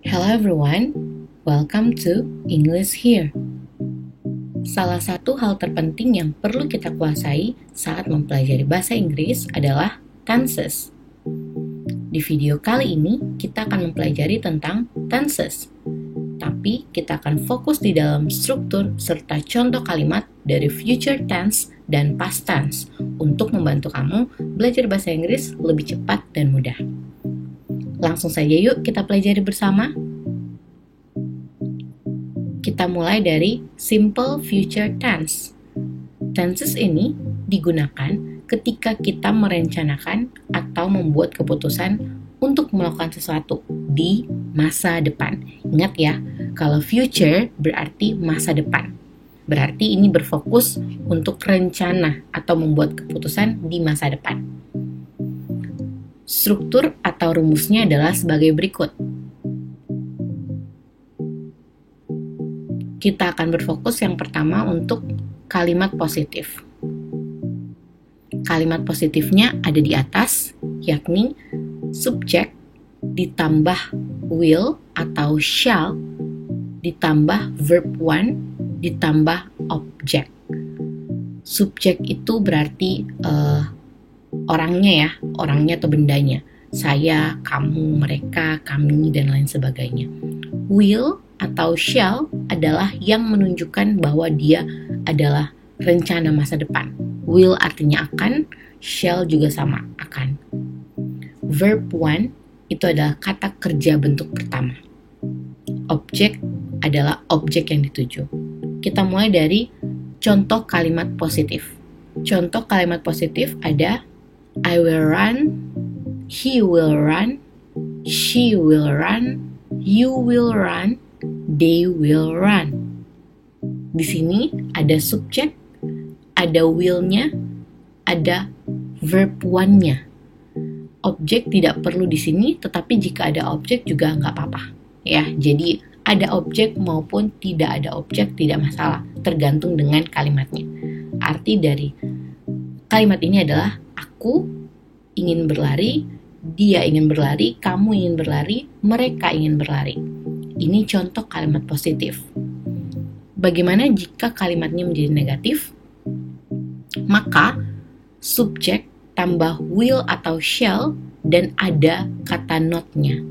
Hello everyone, welcome to English Here. Salah satu hal terpenting yang perlu kita kuasai saat mempelajari bahasa Inggris adalah tenses. Di video kali ini, kita akan mempelajari tentang tenses. Tapi kita akan fokus di dalam struktur serta contoh kalimat dari future tense dan past tense untuk membantu kamu belajar bahasa Inggris lebih cepat dan mudah. Langsung saja yuk kita pelajari bersama. Kita mulai dari simple future tense. Tenses ini digunakan ketika kita merencanakan atau membuat keputusan untuk melakukan sesuatu di masa depan. Ingat ya, kalau future berarti masa depan. Berarti ini berfokus untuk rencana atau membuat keputusan di masa depan. Struktur atau rumusnya adalah sebagai berikut. Kita akan berfokus yang pertama untuk kalimat positif. Kalimat positifnya ada di atas, yakni subjek ditambah will atau shall ditambah verb one ditambah objek. Subjek itu berarti orangnya atau bendanya. Saya, kamu, mereka, kami, dan lain sebagainya. Will atau shall adalah yang menunjukkan bahwa dia adalah rencana masa depan. Will artinya akan, shall juga sama, akan. Verb one itu adalah kata kerja bentuk pertama. Objek adalah objek yang dituju. Kita mulai dari contoh kalimat positif. Contoh kalimat positif ada I will run, he will run, she will run, you will run, they will run. Di sini ada subjek, ada will-nya, ada verb one-nya. Objek tidak perlu di sini, tetapi jika ada objek juga nggak apa-apa. Ya, jadi ada objek maupun tidak ada objek tidak masalah, tergantung dengan kalimatnya. Arti dari kalimat ini adalah aku ingin berlari, dia ingin berlari, kamu ingin berlari, mereka ingin berlari. Ini contoh kalimat positif. Bagaimana jika kalimatnya menjadi negatif? Maka subjek tambah will atau shall dan ada kata not-nya.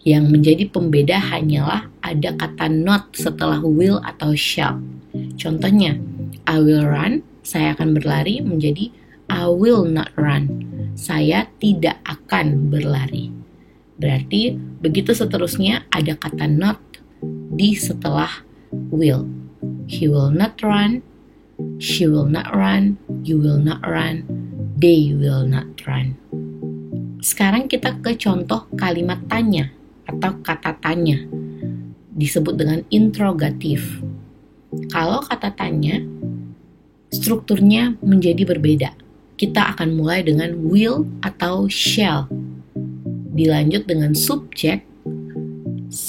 Yang menjadi pembeda hanyalah ada kata not setelah will atau shall. Contohnya, I will run, saya akan berlari, menjadi I will not run, saya tidak akan berlari. Berarti begitu seterusnya ada kata not di setelah will. He will not run, she will not run, you will not run, they will not run. Sekarang kita ke contoh kalimat tanya atau kata tanya. Disebut dengan interrogatif. Kalau kata tanya, strukturnya menjadi berbeda. Kita akan mulai dengan will atau shall. Dilanjut dengan subjek,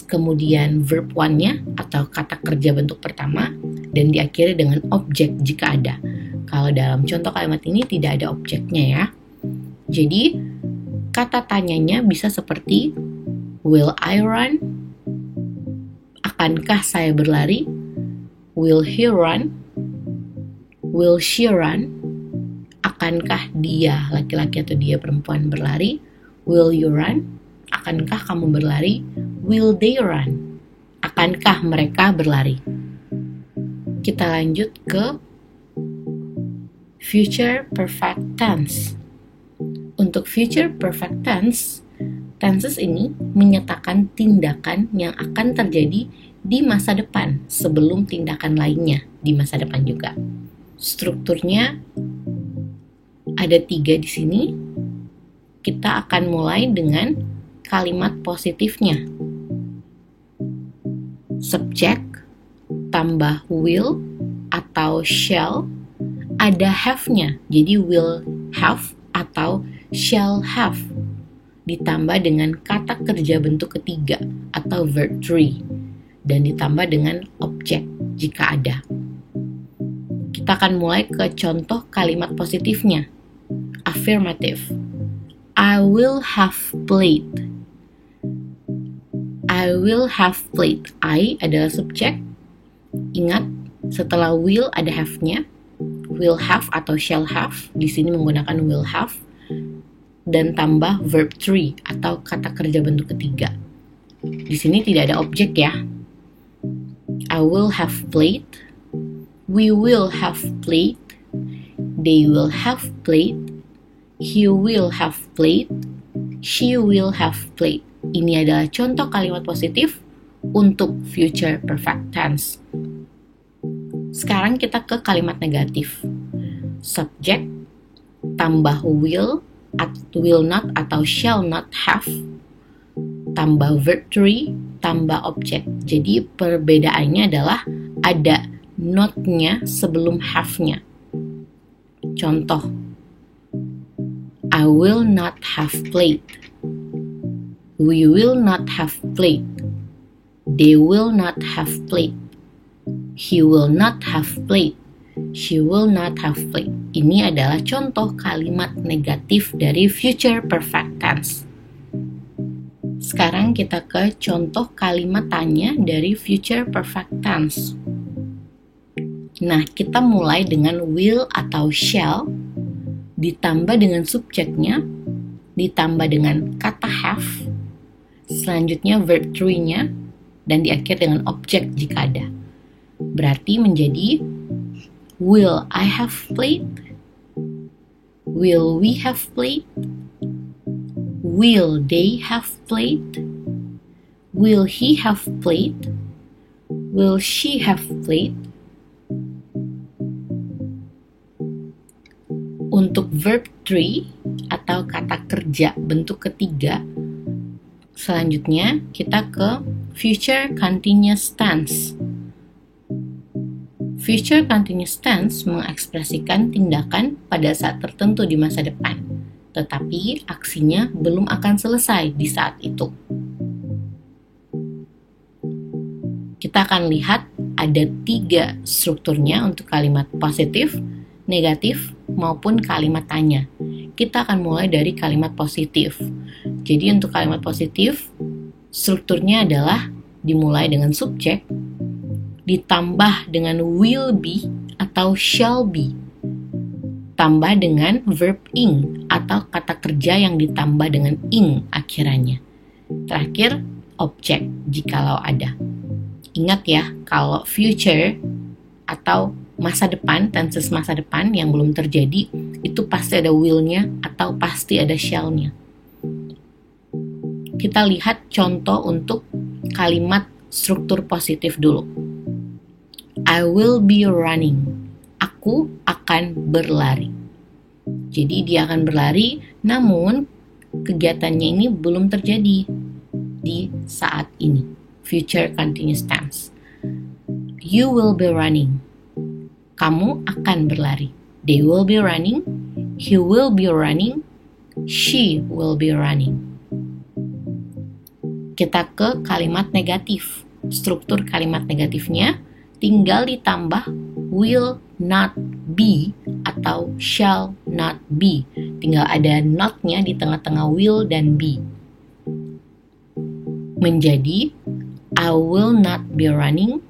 kemudian verb one-nya atau kata kerja bentuk pertama, dan diakhiri dengan objek jika ada. Kalau dalam contoh kalimat ini tidak ada objeknya ya. Jadi, kata tanyanya bisa seperti will I run? Akankah saya berlari? Will he run? Will she run? Akankah dia laki-laki atau dia perempuan berlari? Will you run? Akankah kamu berlari? Will they run? Akankah mereka berlari? Kita lanjut ke future perfect tense. Untuk future perfect tense, tenses ini menyatakan tindakan yang akan terjadi di masa depan sebelum tindakan lainnya di masa depan juga. Strukturnya ada 3 di sini. Kita akan mulai dengan kalimat positifnya. Subjek tambah will atau shall, ada have-nya. Jadi will have atau shall have. Ditambah dengan kata kerja bentuk ketiga atau verb 3. Dan ditambah dengan objek jika ada. Kita akan mulai ke contoh kalimat positifnya. Affirmative. I will have played. I will have played. I adalah subjek. Ingat, setelah will ada have-nya. Will have atau shall have. Di sini menggunakan will have. Dan tambah verb 3 atau kata kerja bentuk ketiga. Di sini tidak ada objek ya. I will have played. We will have played. They will have played. He will have played. She will have played. Ini adalah contoh kalimat positif untuk future perfect tense. Sekarang kita ke kalimat negatif. Subjek tambah will not atau shall not have, tambah verb 3, tambah objek. Jadi perbedaannya adalah ada not-nya sebelum have-nya. Contoh, I will not have played. We will not have played. They will not have played. He will not have played. She will not have played. Ini adalah contoh kalimat negatif dari future perfect tense. Sekarang kita ke contoh kalimat tanya dari future perfect tense. Nah, kita mulai dengan will atau shall, ditambah dengan subjeknya, ditambah dengan kata have, selanjutnya verb 3-nya, dan diakhiri dengan objek jika ada. Berarti menjadi will I have played? Will we have played? Will they have played? Will he have played? Will she have played? Untuk verb 3 atau kata kerja bentuk ketiga, selanjutnya kita ke future continuous tense. Future continuous tense mengekspresikan tindakan pada saat tertentu di masa depan, tetapi aksinya belum akan selesai di saat itu. Kita akan lihat ada 3 strukturnya untuk kalimat positif, negatif, maupun kalimat tanya. Kita akan mulai dari kalimat positif. Jadi untuk kalimat positif, strukturnya adalah dimulai dengan subjek, ditambah dengan will be atau shall be, tambah dengan verb ing atau kata kerja yang ditambah dengan ing akhirannya. Terakhir, objek jikalau ada. Ingat ya, kalau future atau masa depan, tenses masa depan yang belum terjadi, itu pasti ada will-nya atau pasti ada shall-nya. Kita lihat contoh untuk kalimat struktur positif dulu. I will be running. Aku akan berlari. Jadi dia akan berlari, namun kegiatannya ini belum terjadi di saat ini. Future continuous tense. You will be running. Kamu akan berlari. They will be running. He will be running. She will be running. Kita ke kalimat negatif. Struktur kalimat negatifnya tinggal ditambah will not be atau shall not be. Tinggal ada not-nya di tengah-tengah will dan be. Menjadi I will not be running.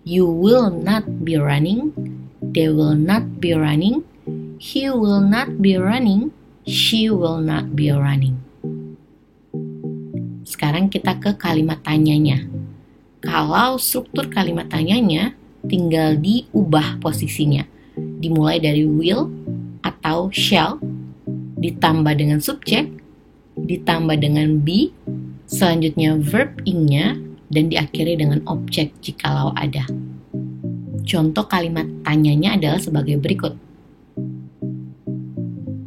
You will not be running. They will not be running. He will not be running. She will not be running. Sekarang kita ke kalimat tanyanya. Kalau struktur kalimat tanyanya tinggal diubah posisinya. Dimulai dari will atau shall, ditambah dengan subjek, ditambah dengan be, selanjutnya verb ing-nya, dan diakhiri dengan objek jikalau ada. Contoh kalimat tanyanya adalah sebagai berikut.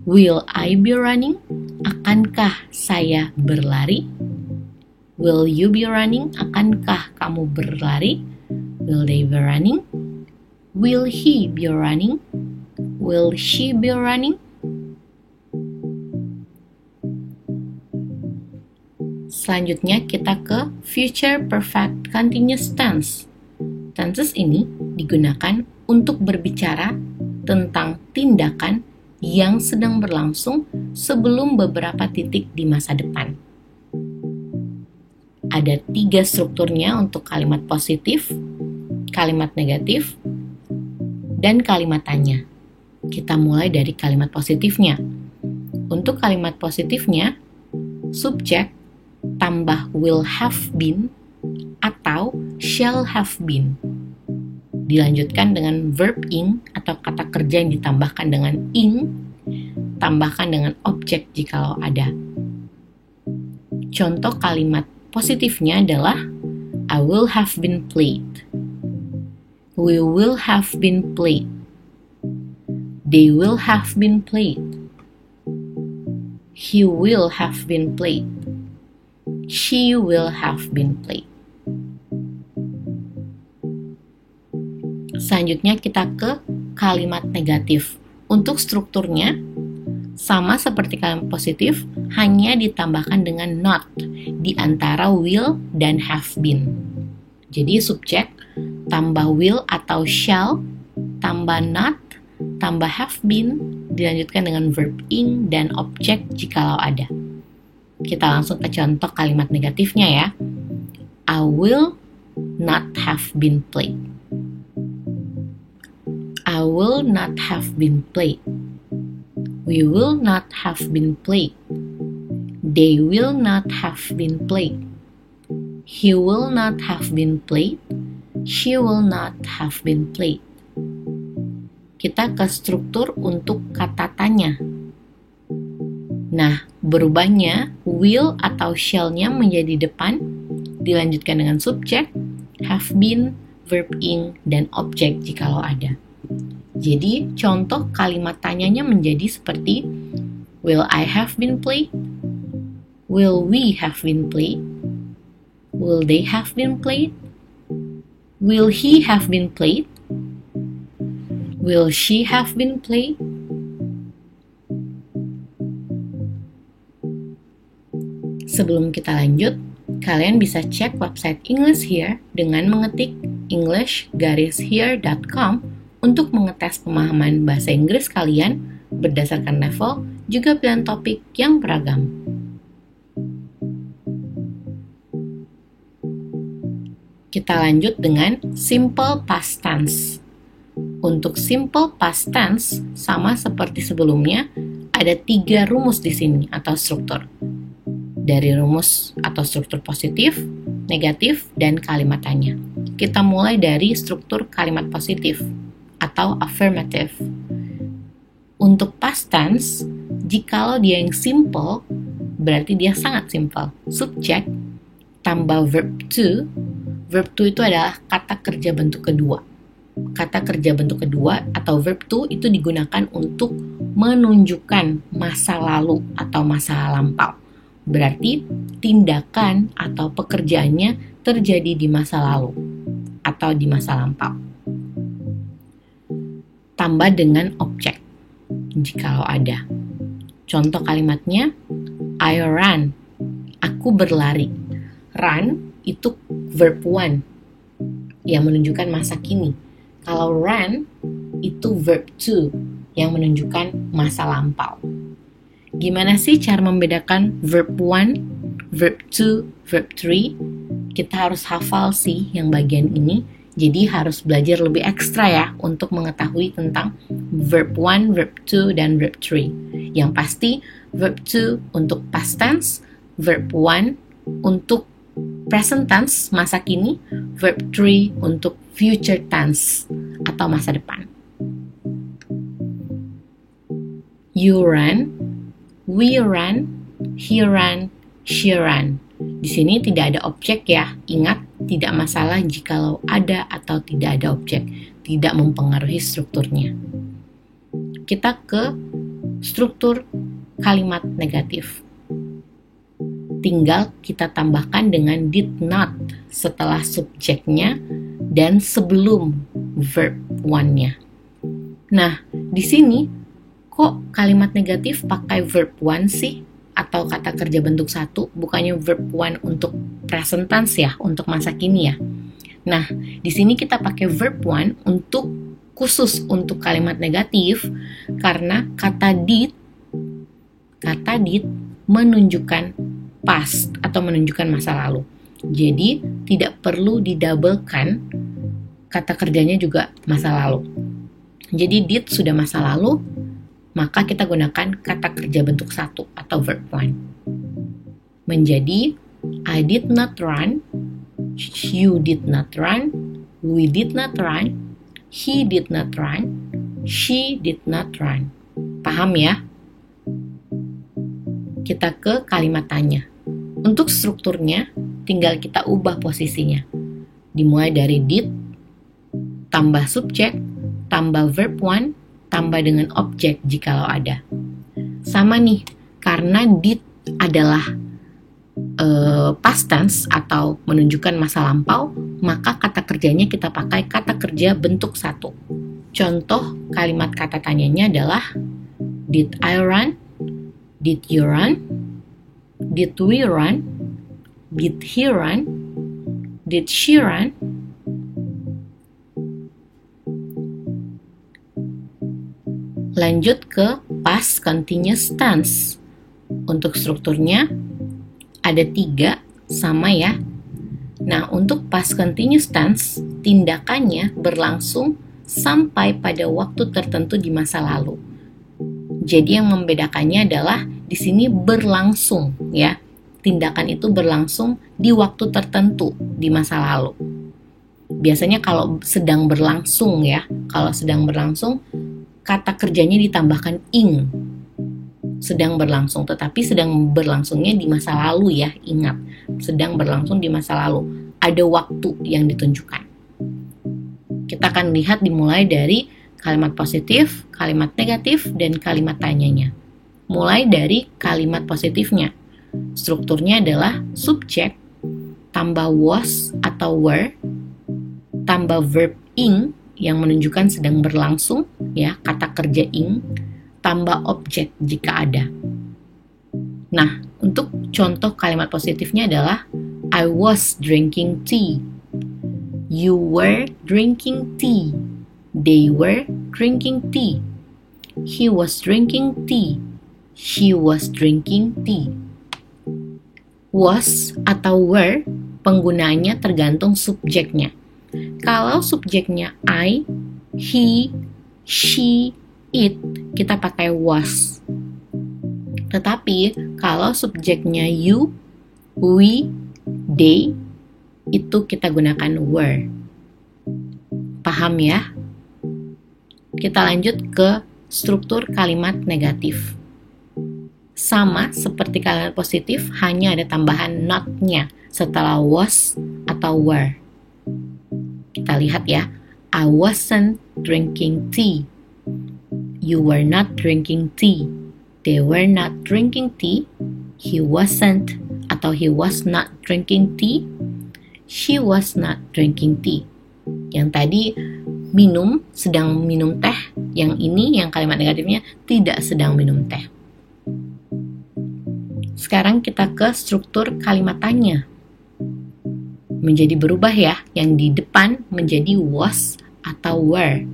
Will I be running? Akankah saya berlari? Will you be running? Akankah kamu berlari? Will they be running? Will he be running? Will she be running? Selanjutnya kita ke future perfect continuous tense. Tenses ini digunakan untuk berbicara tentang tindakan yang sedang berlangsung sebelum beberapa titik di masa depan. Ada 3 strukturnya untuk kalimat positif, kalimat negatif, dan kalimat tanya. Kita mulai dari kalimat positifnya. Untuk kalimat positifnya, subjek tambah will have been atau shall have been. Dilanjutkan dengan verb ing atau kata kerja yang ditambahkan dengan ing, tambahkan dengan objek jikalau ada. Contoh kalimat positifnya adalah I will have been played. We will have been played. They will have been played. He will have been played. She will have been played. Selanjutnya kita ke kalimat negatif. Untuk strukturnya sama seperti kalimat positif, hanya ditambahkan dengan not di antara will dan have been. Jadi subjek tambah will atau shall, tambah not, tambah have been, dilanjutkan dengan verb ing dan objek jikalau ada. Kita langsung ke contoh kalimat negatifnya ya. I will not have been played. I will not have been played. We will not have been played. They will not have been played. He will not have been played. She will not have been played. Kita ke struktur untuk kata tanya. Nah, berubahnya will atau shall-nya menjadi depan, dilanjutkan dengan subjek, have been, verb ing, dan objek jikalau ada. Jadi, contoh kalimat tanyanya menjadi seperti will I have been played? Will we have been played? Will they have been played? Will he have been played? Will she have been played? Sebelum kita lanjut, kalian bisa cek website English Here dengan mengetik english-here.com untuk mengetes pemahaman bahasa Inggris kalian berdasarkan level, juga pilihan topik yang beragam. Kita lanjut dengan simple past tense. Untuk simple past tense, sama seperti sebelumnya, ada 3 rumus di sini atau struktur. Dari rumus atau struktur positif, negatif, dan kalimat tanya. Kita mulai dari struktur kalimat positif atau affirmative. Untuk past tense, jikalau dia yang simple, berarti dia sangat simple. Subjek tambah verb to. Verb to itu adalah kata kerja bentuk kedua. Kata kerja bentuk kedua atau verb to itu digunakan untuk menunjukkan masa lalu atau masa lampau. Berarti tindakan atau pekerjaannya terjadi di masa lalu atau di masa lampau. Tambah dengan objek jikalau ada. Contoh kalimatnya, I ran, aku berlari. Run itu verb one yang menunjukkan masa kini. Kalau ran itu verb to yang menunjukkan masa lampau. Gimana sih cara membedakan verb one, verb two, verb three? Kita harus hafal sih yang bagian ini. Jadi harus belajar lebih ekstra ya untuk mengetahui tentang verb 1, verb 2, dan verb 3. Yang pasti verb 2 untuk past tense, verb 1 untuk present tense, masa kini, verb 3 untuk future tense atau masa depan. You ran, we ran, he ran, she ran. Di sini tidak ada objek ya, ingat tidak masalah jikalau ada atau tidak ada objek, tidak mempengaruhi strukturnya. Kita ke struktur kalimat negatif. Tinggal kita tambahkan dengan did not setelah subjeknya dan sebelum verb one-nya. Nah, di sini kok kalimat negatif pakai verb one sih? Atau kata kerja bentuk satu, bukannya verb one untuk present tense ya, untuk masa kini ya. Nah, di sini kita pakai verb one untuk khusus untuk kalimat negatif karena kata did menunjukkan past atau menunjukkan masa lalu. Jadi tidak perlu didabelkan kata kerjanya juga masa lalu. Jadi did sudah masa lalu, maka kita gunakan kata kerja bentuk 1 atau verb 1. Menjadi I did not run, you did not run, we did not run, he did not run, she did not run. Paham ya? Kita ke kalimat tanya. Untuk strukturnya, tinggal kita ubah posisinya. Dimulai dari did, tambah subjek, tambah verb 1, tambah dengan objek jikalau ada. Sama nih, karena did adalah past tense atau menunjukkan masa lampau, maka kata kerjanya kita pakai kata kerja bentuk 1. Contoh kalimat kata tanyanya adalah did I run? Did you run? Did we run? Did he run? Did she run? Lanjut ke past continuous tense. Untuk strukturnya ada 3, sama ya. Nah, untuk past continuous tense, tindakannya berlangsung sampai pada waktu tertentu di masa lalu. Jadi yang membedakannya adalah di sini berlangsung ya. Tindakan itu berlangsung di waktu tertentu di masa lalu. Biasanya kalau sedang berlangsung ya, kalau sedang berlangsung kata kerjanya ditambahkan ing. Sedang berlangsung, tetapi sedang berlangsungnya di masa lalu ya, ingat. Sedang berlangsung di masa lalu. Ada waktu yang ditunjukkan. Kita akan lihat dimulai dari kalimat positif, kalimat negatif, dan kalimat tanyanya. Mulai dari kalimat positifnya. Strukturnya adalah subjek, tambah was atau were, tambah verb ing yang menunjukkan sedang berlangsung, ya, kata kerja ing, tambah objek jika ada. Nah, untuk contoh kalimat positifnya adalah I was drinking tea. You were drinking tea. They were drinking tea. He was drinking tea. She was drinking tea. Was atau were, penggunaannya tergantung subjeknya. Kalau subjeknya I, he, she, it, kita pakai was. Tetapi kalau subjeknya you, we, they, itu kita gunakan were. Paham ya? Kita lanjut ke struktur kalimat negatif. Sama seperti kalimat positif, hanya ada tambahan not-nya setelah was atau were. Kita lihat ya, I wasn't drinking tea. You were not drinking tea. They were not drinking tea. He wasn't atau he was not drinking tea. She was not drinking tea. Yang tadi minum, sedang minum teh. Yang ini, yang kalimat negatifnya, tidak sedang minum teh. Sekarang kita ke struktur kalimat tanya. Menjadi berubah ya, yang di depan menjadi was atau were.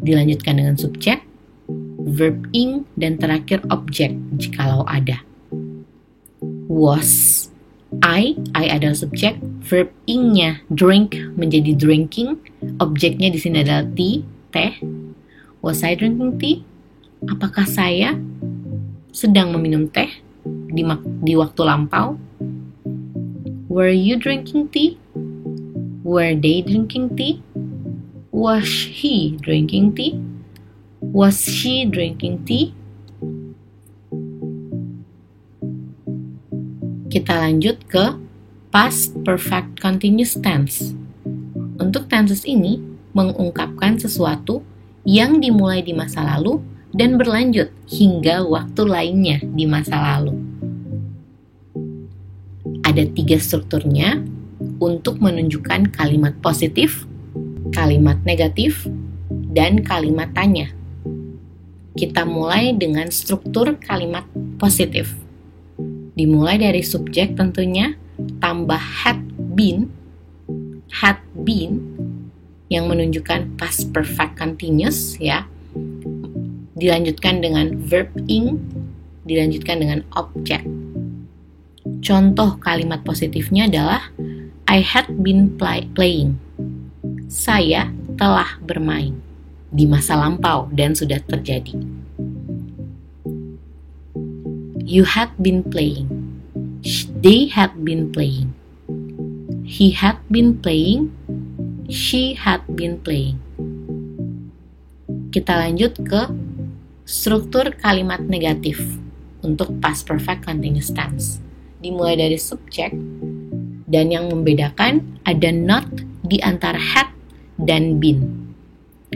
Dilanjutkan dengan subjek, verb ing, dan terakhir objek jikalau ada. Was, I adalah subjek, verb ing-nya drink menjadi drinking, objeknya di sini adalah tea, teh. Was I drinking tea? Apakah saya sedang meminum teh di waktu lampau? Were you drinking tea? Were they drinking tea? Was he drinking tea? Was she drinking tea? Kita lanjut ke past perfect continuous tense. Untuk tenses ini mengungkapkan sesuatu yang dimulai di masa lalu dan berlanjut hingga waktu lainnya di masa lalu. Ada 3 strukturnya untuk menunjukkan kalimat positif, kalimat negatif, dan kalimat tanya. Kita mulai dengan struktur kalimat positif. Dimulai dari subjek tentunya, tambah had been yang menunjukkan past perfect continuous ya. Dilanjutkan dengan verb ing, dilanjutkan dengan objek. Contoh kalimat positifnya adalah I had been playing. Saya telah bermain di masa lampau dan sudah terjadi. You had been playing. They had been playing. He had been playing. She had been playing. Kita lanjut ke struktur kalimat negatif untuk past perfect continuous tense. Dimulai dari subjek, dan yang membedakan ada not di antara had dan been.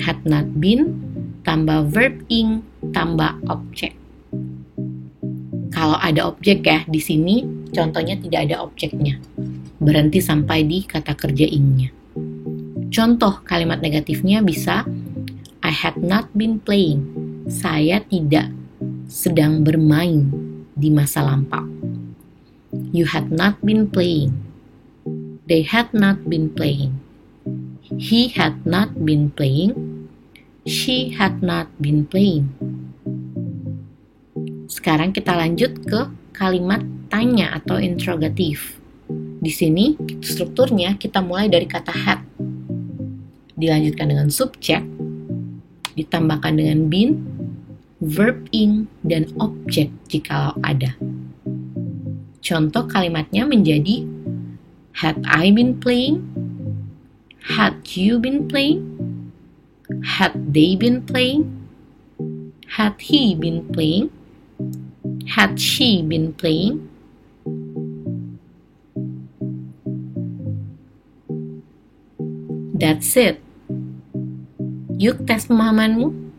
Had not been tambah verb ing tambah objek. Kalau ada objek ya, di sini contohnya tidak ada objeknya. Berhenti sampai di kata kerja ing-nya. Contoh kalimat negatifnya bisa I had not been playing. Saya tidak sedang bermain di masa lampau. You had not been playing. They had not been playing. He had not been playing. She had not been playing. Sekarang kita lanjut ke kalimat tanya atau interrogatif. Di sini strukturnya kita mulai dari kata had. Dilanjutkan dengan subjek, ditambahkan dengan been, verb ing, dan objek jikalau ada. Contoh kalimatnya menjadi had I been playing? Had you been playing? Had they been playing? Had he been playing? Had she been playing? That's it. Yuk tes pemahamanmu.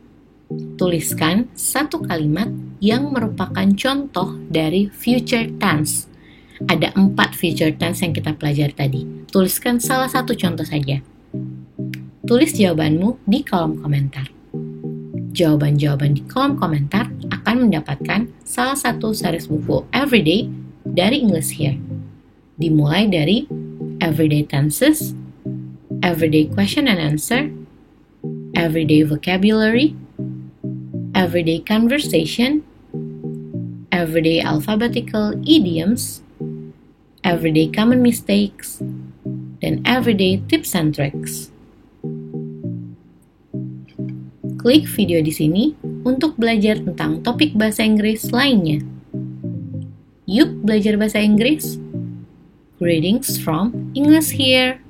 Tuliskan satu kalimat yang merupakan contoh dari future tense. Ada 4 future tense yang kita pelajari tadi. Tuliskan salah satu contoh saja. Tulis jawabanmu di kolom komentar. Jawaban-jawaban di kolom komentar akan mendapatkan salah satu series buku Everyday dari English Here. Dimulai dari Everyday Tenses, Everyday Question and Answer, Everyday Vocabulary, Everyday Conversation, Everyday Alphabetical Idioms, Everyday Common Mistakes, dan Everyday Tips and Tricks. Klik video di sini untuk belajar tentang topik bahasa Inggris lainnya. Yuk belajar bahasa Inggris. Greetings from English Here.